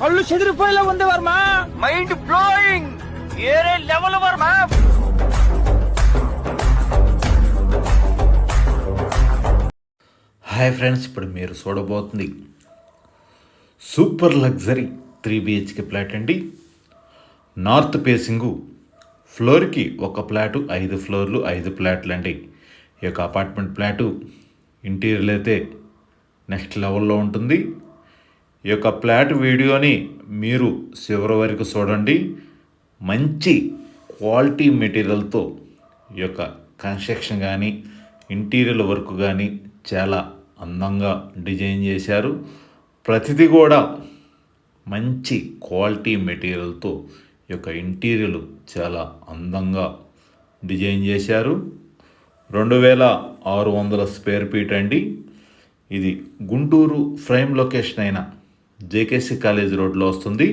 కళ్ళు చెదిరిపోయేలా ఉంది Varma. Mind blowing, ఏరే లెవెల్ వర్మ. హాయ్ ఫ్రెండ్స్, ఇప్పుడు మీరు చూడబోతుంది సూపర్ లగ్జరీ 3 BHK ఫ్లాట్ అండి. నార్త్ ఫేసింగు, ఫ్లోర్కి ఒక ఫ్లాటు, 5 ఫ్లోర్లు 5 ఫ్లాట్లు అండి. ఈ యొక్క అపార్ట్మెంట్ ఫ్లాటు ఇంటీరియర్ అయితే నెక్స్ట్ లెవెల్లో ఉంటుంది. ఈ యొక్క ఫ్లాట్ వీడియోని మీరు చివరి వరకు చూడండి. మంచి క్వాలిటీ మెటీరియల్తో ఈ యొక్క కన్స్ట్రక్షన్ కానీ ఇంటీరియర్ వర్క్ కానీ చాలా అందంగా డిజైన్ చేశారు. ప్రతిదీ కూడా మంచి క్వాలిటీ మెటీరియల్తో ఈ యొక్క ఇంటీరియర్ చాలా అందంగా డిజైన్ చేశారు. 2600 స్క్వేర్ ఫీట్ అండి. ఇది గుంటూరు ప్రైమ్ లొకేషన్ అయిన జేకేసి కాలేజ్ రోడ్లో వస్తుంది.